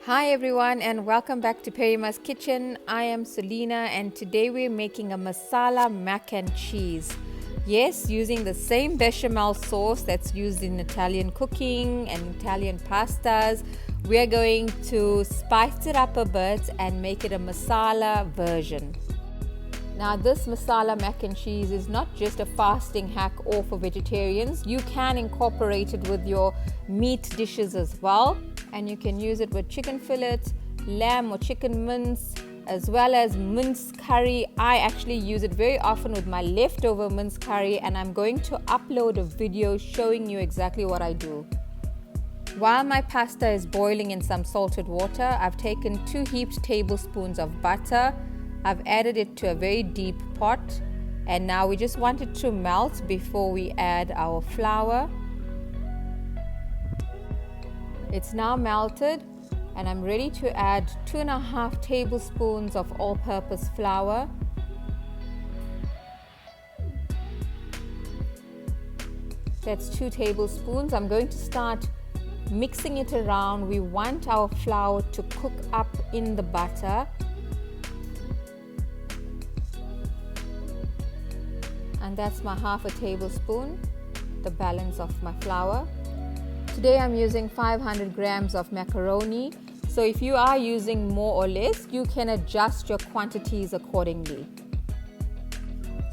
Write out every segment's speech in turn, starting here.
Hi everyone and welcome back to Perima's Kitchen. I am Selena and today we're making a masala mac and cheese. Yes, using the same bechamel sauce that's used in Italian cooking and Italian pastas. We're going to spice it up a bit and make it a masala version. Now this masala mac and cheese is not just a fasting hack or for vegetarians. You can incorporate it with your meat dishes as well. And you can use it with chicken fillet, lamb or chicken mince, as well as minced curry. I actually use it very often with my leftover minced curry, and I'm going to upload a video showing you exactly what I do. While my pasta is boiling in some salted water, I've taken 2 heaped tablespoons of butter. I've added it to a very deep pot, and now we just want it to melt before we add our flour. It's now melted and I'm ready to add 2.5 tablespoons of all-purpose flour. That's 2 tablespoons. I'm going to start mixing it around. We want our flour to cook up in the butter. And that's my 1/2 tablespoon, the balance of my flour. Today I'm using 500 grams of macaroni, so if you are using more or less, you can adjust your quantities accordingly.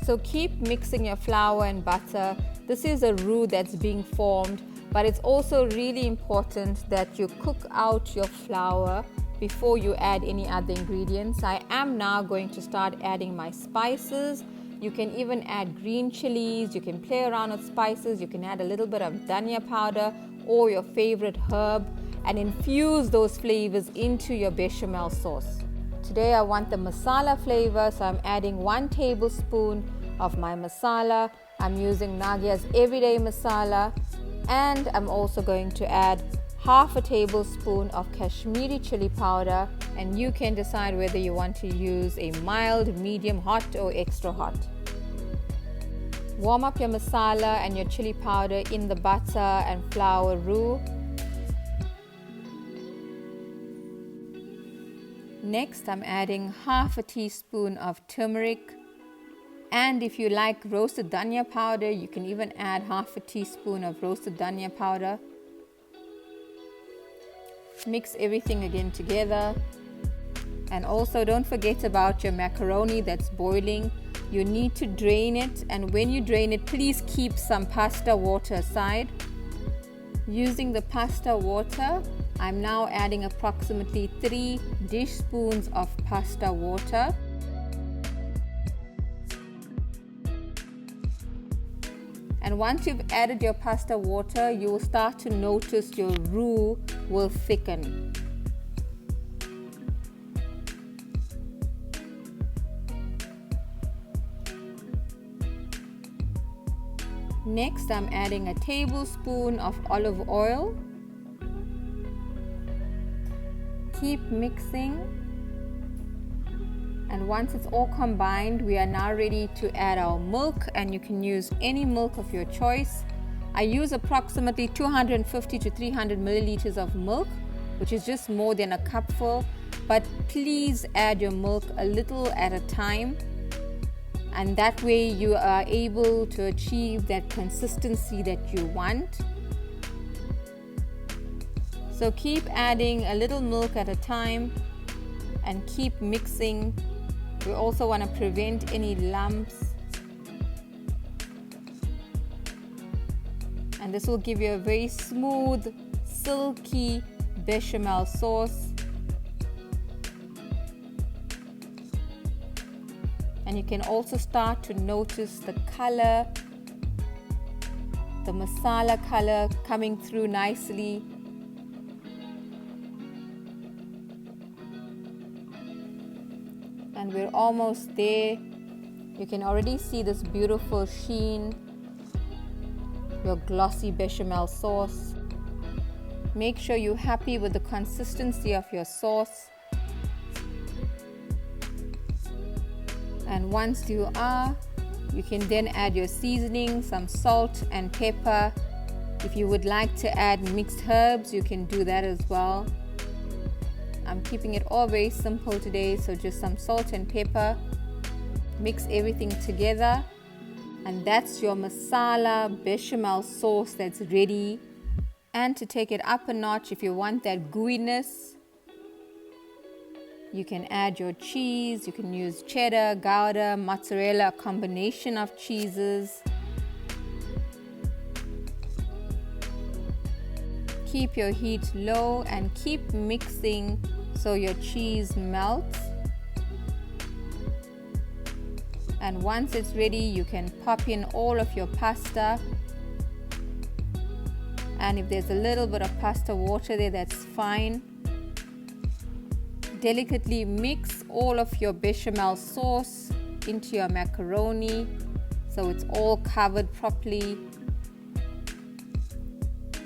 So keep mixing your flour and butter. This is a roux that's being formed, but it's also really important that you cook out your flour before you add any other ingredients. I am now going to start adding my spices. You can even add green chilies, you can play around with spices, you can add a little bit of Dhania powder or your favorite herb and infuse those flavors into your bechamel sauce. Today I want the masala flavor, so I'm adding 1 tablespoon of my masala. I'm using Nagiah's everyday masala, and I'm also going to add 1/2 tablespoon of Kashmeri Chilli powder, and you can decide whether you want to use a mild, medium hot or extra hot. Warm up your masala and your chili powder in the butter and flour roux. Next, I'm adding 1/2 teaspoon of turmeric, and if you like roasted dhania powder, you can even add 1/2 teaspoon of roasted dhania powder. Mix everything again together, and also don't forget about your macaroni that's boiling. You need to drain it, and when you drain it, please keep some pasta water aside. Using the pasta water, I'm now adding approximately 3 dish spoons of pasta water. And once you've added your pasta water, you will start to notice your roux will thicken. Next, I'm adding a tablespoon of olive oil. Keep mixing. And once it's all combined, we are now ready to add our milk, and you can use any milk of your choice. I use approximately 250 to 300 milliliters of milk, which is just more than a cupful, but please add your milk a little at a time, and that way you are able to achieve that consistency that you want. So keep adding a little milk at a time and keep mixing. We also want to prevent any lumps, and this will give you a very smooth, silky bechamel sauce. And you can also start to notice the color, the masala color coming through nicely. And we're almost there. You can already see this beautiful sheen, your glossy bechamel sauce. Make sure you're happy with the consistency of your sauce. And once you are, you can then add your seasoning, some salt and pepper. If you would like to add mixed herbs, you can do that as well. I'm keeping it all very simple today, so just some salt and pepper. Mix everything together, and that's your masala bechamel sauce that's ready. And to take it up a notch, if you want that gooiness, you can add your cheese. You can use cheddar, Gouda, mozzarella, a combination of cheeses. Keep your heat low and keep mixing so your cheese melts. And once it's ready, you can pop in all of your pasta. And if there's a little bit of pasta water there, that's fine. Delicately mix all of your bechamel sauce into your macaroni so it's all covered properly.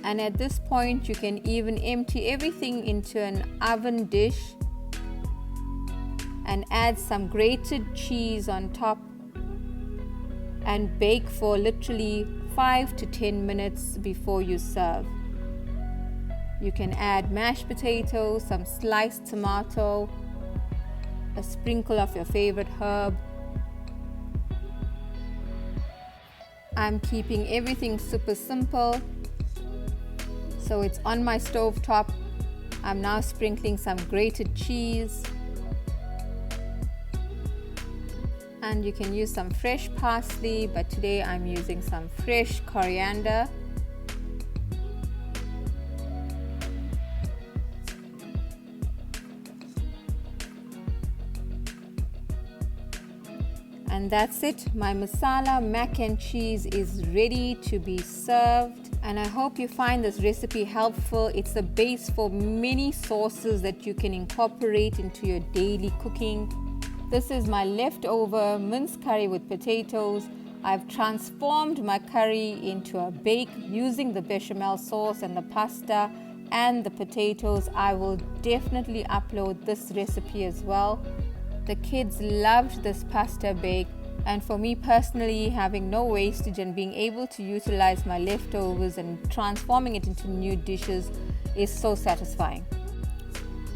And at this point, you can even empty everything into an oven dish and add some grated cheese on top and bake for literally 5 to 10 minutes before you serve. You can add mashed potatoes, some sliced tomato, a sprinkle of your favorite herb. I'm keeping everything super simple. So it's on my stove top. I'm now sprinkling some grated cheese. And you can use some fresh parsley, but today I'm using some fresh coriander. And that's it. My masala mac and cheese is ready to be served. And I hope you find this recipe helpful. It's a base for many sauces that you can incorporate into your daily cooking. This is my leftover minced curry with potatoes. I've transformed my curry into a bake using the bechamel sauce and the pasta and the potatoes. I will definitely upload this recipe as well. The kids loved this pasta bake, and for me personally, having no wastage and being able to utilize my leftovers and transforming it into new dishes is so satisfying.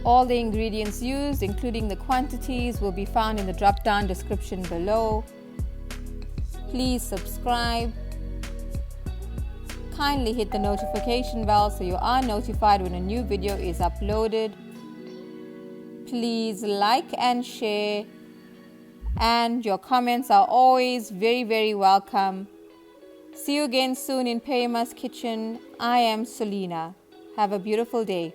All the ingredients used, including the quantities, will be found in the drop-down description below. Please subscribe. Kindly hit the notification bell so you are notified when a new video is uploaded. Please like and share, and your comments are always very, very welcome. See you again soon in Perima's kitchen. I am Selena. Have a beautiful day.